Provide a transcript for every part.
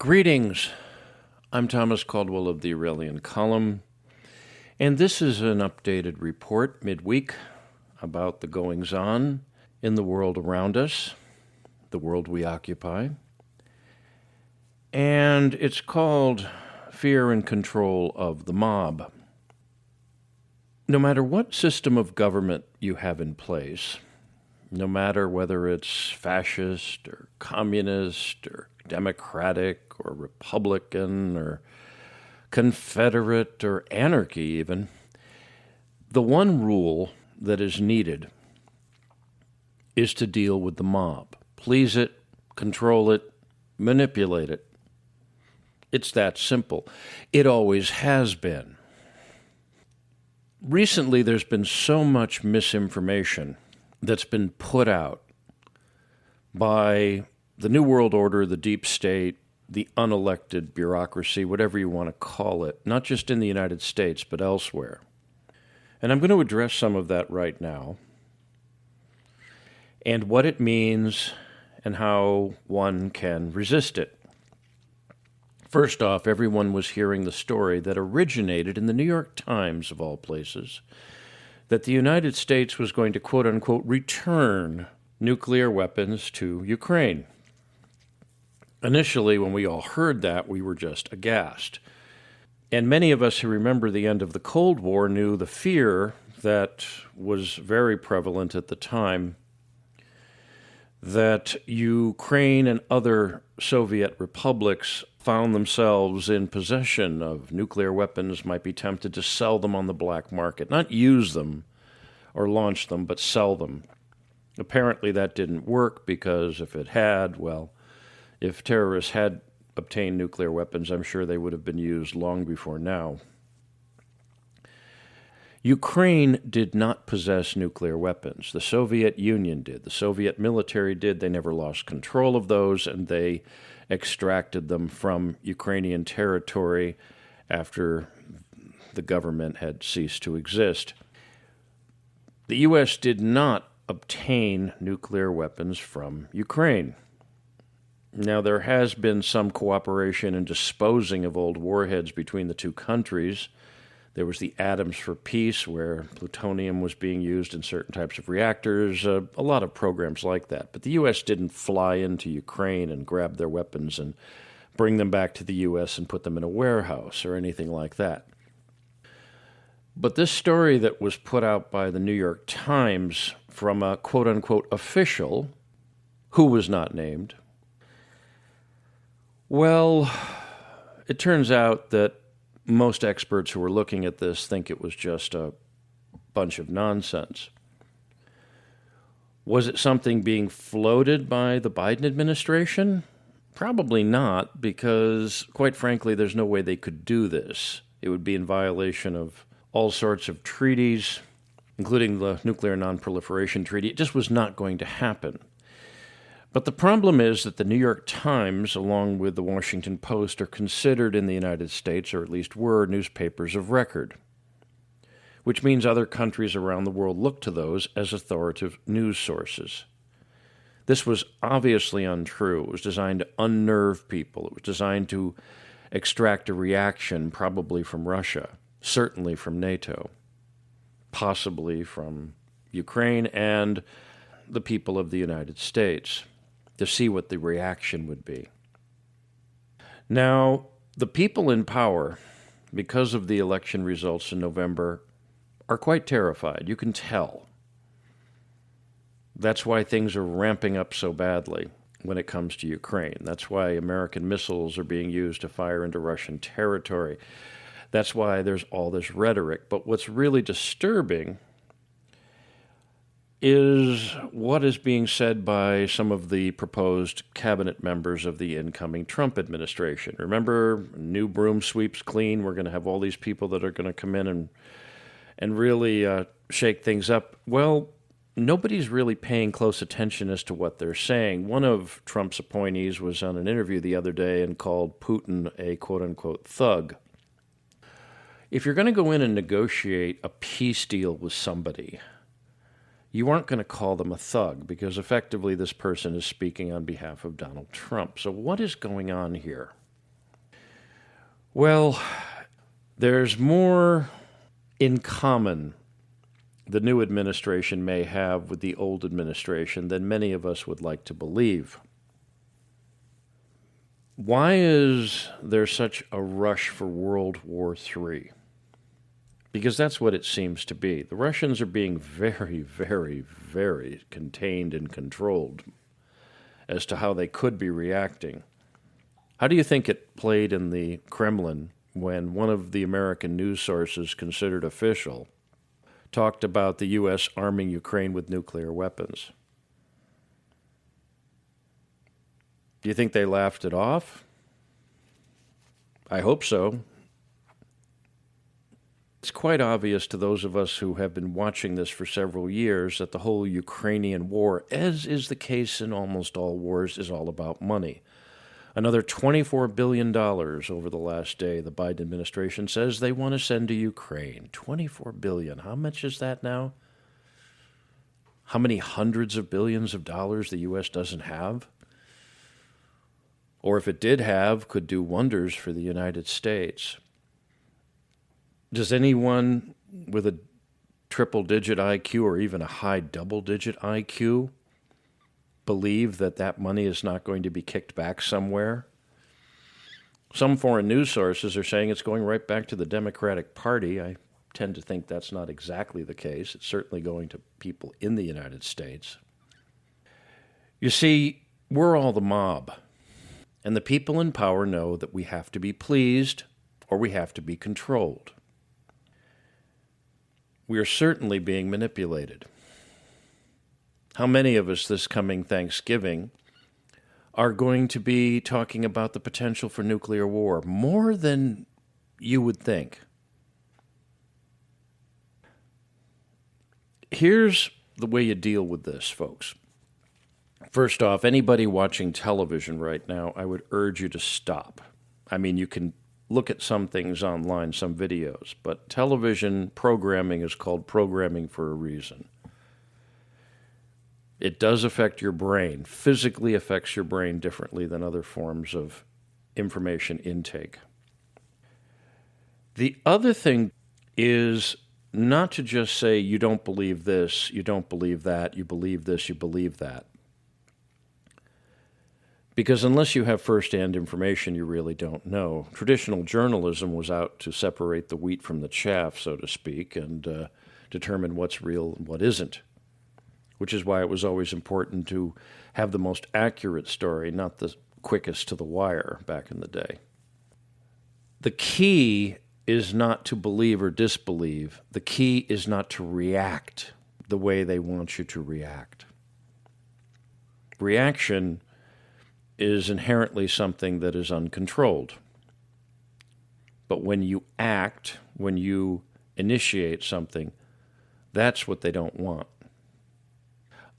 Greetings. I'm Thomas Caldwell of the Aurelian Column, and this is an updated report midweek about the goings-on in the world around us, the world we occupy, and it's called Fear and Control of the Mob. No matter what system of government you have in place, no matter whether it's fascist or communist or democratic or republican or confederate or anarchy even, the one rule that is needed is to deal with the mob. Please it, control it, manipulate it. It's that simple. It always has been. Recently, there's been so much misinformation that's been put out by the New World Order, the deep state, the unelected bureaucracy, whatever you want to call it, not just in the United States, but elsewhere. And I'm going to address some of that right now, and what it means and how one can resist it. First off, everyone was hearing the story that originated in the New York Times, of all places, that the United States was going to, quote-unquote, return nuclear weapons to Ukraine. Initially, when we all heard that, we were just aghast. And many of us who remember the end of the Cold War knew the fear that was very prevalent at the time that Ukraine and other Soviet republics found themselves in possession of nuclear weapons, might be tempted to sell them on the black market, not use them or launch them, but sell them. Apparently that didn't work because if it had, well, if terrorists had obtained nuclear weapons, I'm sure they would have been used long before now. Ukraine did not possess nuclear weapons. The Soviet Union did. The Soviet military did. They never lost control of those, and they extracted them from Ukrainian territory after the government had ceased to exist. The U.S. did not obtain nuclear weapons from Ukraine. Now, there has been some cooperation in disposing of old warheads between the two countries. There was the Atoms for Peace, where plutonium was being used in certain types of reactors, a lot of programs like that. But the U.S. didn't fly into Ukraine and grab their weapons and bring them back to the U.S. and put them in a warehouse or anything like that. But this story that was put out by the New York Times from a quote-unquote official, who was not named, well, it turns out that most experts who are looking at this think it was just a bunch of nonsense. Was it something being floated by the Biden administration? Probably not, because, quite frankly, there's no way they could do this. It would be in violation of all sorts of treaties, including the Nuclear Non-Proliferation Treaty. It just was not going to happen. But the problem is that the New York Times, along with the Washington Post, are considered in the United States, or at least were, newspapers of record, which means other countries around the world look to those as authoritative news sources. This was obviously untrue. It was designed to unnerve people. It was designed to extract a reaction, probably from Russia, certainly from NATO, possibly from Ukraine and the people of the United States, to see what the reaction would be. Now, the people in power, because of the election results in November, are quite terrified. You can tell. That's why things are ramping up so badly when it comes to Ukraine. That's why American missiles are being used to fire into Russian territory. That's why there's all this rhetoric. But what's really disturbing is what is being said by some of the proposed cabinet members of the incoming Trump administration. Remember, new broom sweeps clean. We're going to have all these people that are going to come in and really shake things up. Well, nobody's really paying close attention as to what they're saying. One of Trump's appointees was on an interview the other day and called Putin a quote-unquote thug. If you're going to go in and negotiate a peace deal with somebody, you aren't going to call them a thug, because effectively this person is speaking on behalf of Donald Trump. So what is going on here? Well, there's more in common the new administration may have with the old administration than many of us would like to believe. Why is there such a rush for World War III? Because that's what it seems to be. The Russians are being very, very, very contained and controlled as to how they could be reacting. How do you think it played in the Kremlin when one of the American news sources considered official talked about the U.S. arming Ukraine with nuclear weapons? Do you think they laughed it off? I hope so. It's quite obvious to those of us who have been watching this for several years that the whole Ukrainian war, as is the case in almost all wars, is all about money. Another $24 billion over the last day, the Biden administration says they want to send to Ukraine. $24 billion. How much is that now? How many hundreds of billions of dollars the U.S. doesn't have? Or if it did have, could do wonders for the United States. Does anyone with a triple-digit IQ or even a high double-digit IQ believe that that money is not going to be kicked back somewhere? Some foreign news sources are saying it's going right back to the Democratic Party. I tend to think that's not exactly the case. It's certainly going to people in the United States. You see, we're all the mob, and the people in power know that we have to be pleased or we have to be controlled. We are certainly being manipulated. How many of us this coming Thanksgiving are going to be talking about the potential for nuclear war? More than you would think. Here's the way you deal with this, folks. First off, anybody watching television right now, I would urge you to stop. I mean, you can look at some things online, some videos, but television programming is called programming for a reason. It does affect your brain, physically affects your brain differently than other forms of information intake. The other thing is not to just say you don't believe this, you don't believe that, you believe this, you believe that. Because unless you have first-hand information, you really don't know. Traditional journalism was out to separate the wheat from the chaff, so to speak, and determine what's real and what isn't, which is why it was always important to have the most accurate story, not the quickest to the wire back in the day. The key is not to believe or disbelieve. The key is not to react the way they want you to react. Reaction is inherently something that is uncontrolled. But when you act, when you initiate something, that's what they don't want.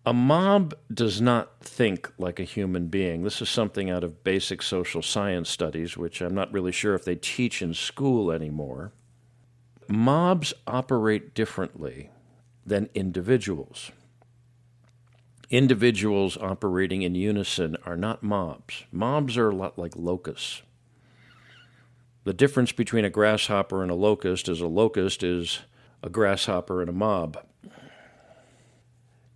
A mob does not think like a human being. This is something out of basic social science studies, which I'm not really sure if they teach in school anymore. Mobs operate differently than individuals. Individuals operating in unison are not mobs. Mobs are a lot like locusts. The difference between a grasshopper and a locust is a grasshopper and a mob.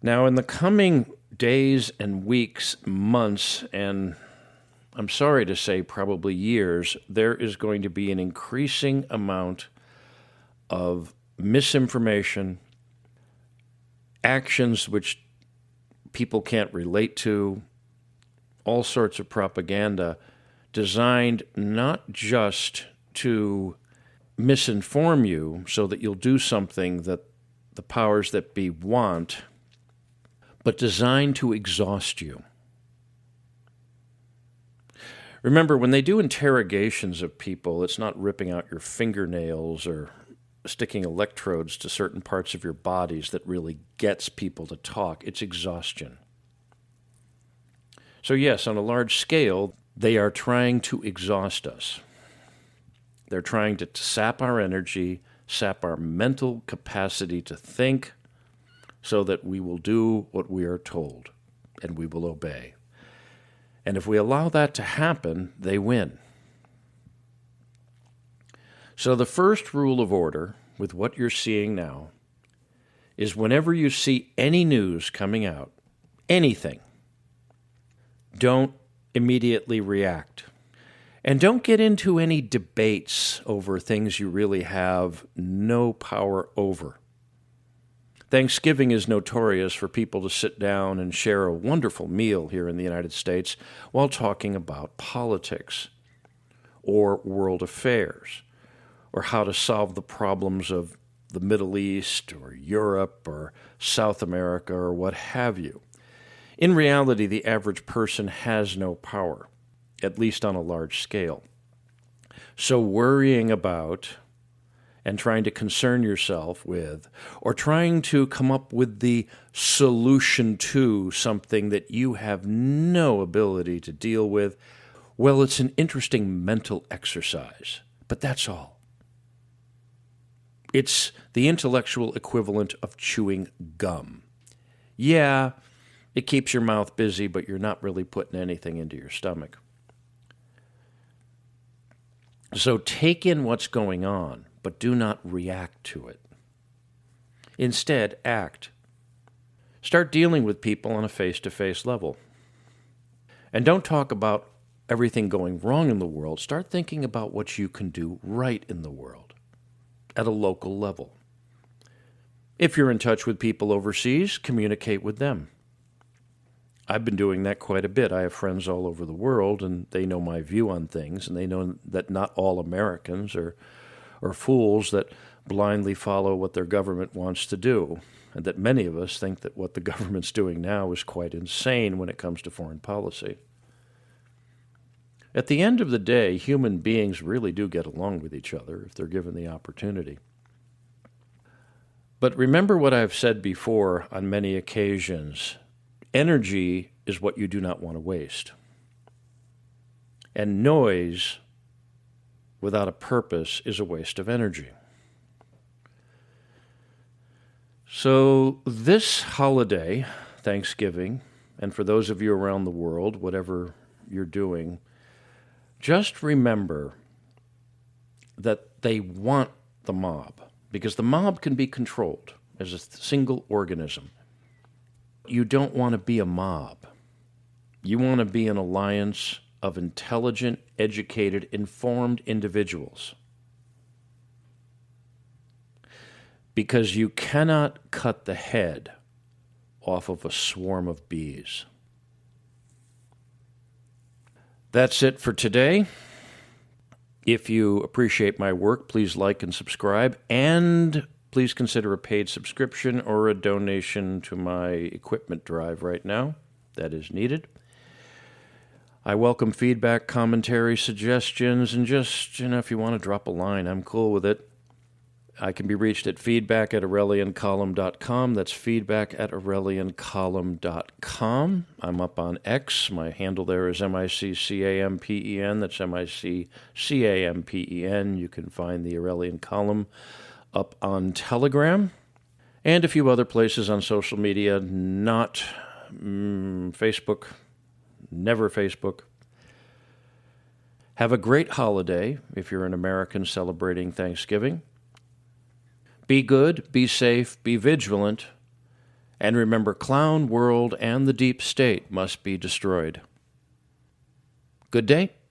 Now, in the coming days and weeks, months, and I'm sorry to say probably years, there is going to be an increasing amount of misinformation, actions which people can't relate to, all sorts of propaganda designed not just to misinform you so that you'll do something that the powers that be want, but designed to exhaust you. Remember, when they do interrogations of people, it's not ripping out your fingernails or sticking electrodes to certain parts of your bodies that really gets people to talk. It's exhaustion. So yes, on a large scale, they are trying to exhaust us. They're trying to sap our energy, sap our mental capacity to think, so that we will do what we are told, and we will obey. And if we allow that to happen, they win. So the first rule of order with what you're seeing now is whenever you see any news coming out, anything, don't immediately react. And don't get into any debates over things you really have no power over. Thanksgiving is notorious for people to sit down and share a wonderful meal here in the United States while talking about politics or world affairs or how to solve the problems of the Middle East or Europe or South America or what have you. In reality, the average person has no power, at least on a large scale. So worrying about and trying to concern yourself with, or trying to come up with the solution to something that you have no ability to deal with, well, it's an interesting mental exercise, but that's all. It's the intellectual equivalent of chewing gum. Yeah, it keeps your mouth busy, but you're not really putting anything into your stomach. So take in what's going on, but do not react to it. Instead, act. Start dealing with people on a face-to-face level. And don't talk about everything going wrong in the world. Start thinking about what you can do right in the world at a local level. If you're in touch with people overseas, communicate with them. I've been doing that quite a bit. I have friends all over the world, and they know my view on things, and they know that not all Americans are fools that blindly follow what their government wants to do, and that many of us think that what the government's doing now is quite insane when it comes to foreign policy. At the end of the day, human beings really do get along with each other if they're given the opportunity. But remember what I've said before on many occasions. Energy is what you do not want to waste. And noise without a purpose is a waste of energy. So this holiday, Thanksgiving, and for those of you around the world, whatever you're doing, just remember that they want the mob, because the mob can be controlled as a single organism. You don't want to be a mob. You want to be an alliance of intelligent, educated, informed individuals. Because you cannot cut the head off of a swarm of bees. That's it for today. If you appreciate my work, please like and subscribe, and please consider a paid subscription or a donation to my equipment drive right now. That is needed. I welcome feedback, commentary, suggestions, and just, if you want to drop a line, I'm cool with it. I can be reached at feedback@aureliancolumn.com. That's feedback@aureliancolumn.com. I'm up on X. My handle there is MICCAMPEN. That's MICCAMPEN. You can find the Aurelian Column up on Telegram, and a few other places on social media, not Facebook, never Facebook. Have a great holiday if you're an American celebrating Thanksgiving. Be good, be safe, be vigilant, and remember, Clown World and the Deep State must be destroyed. Good day.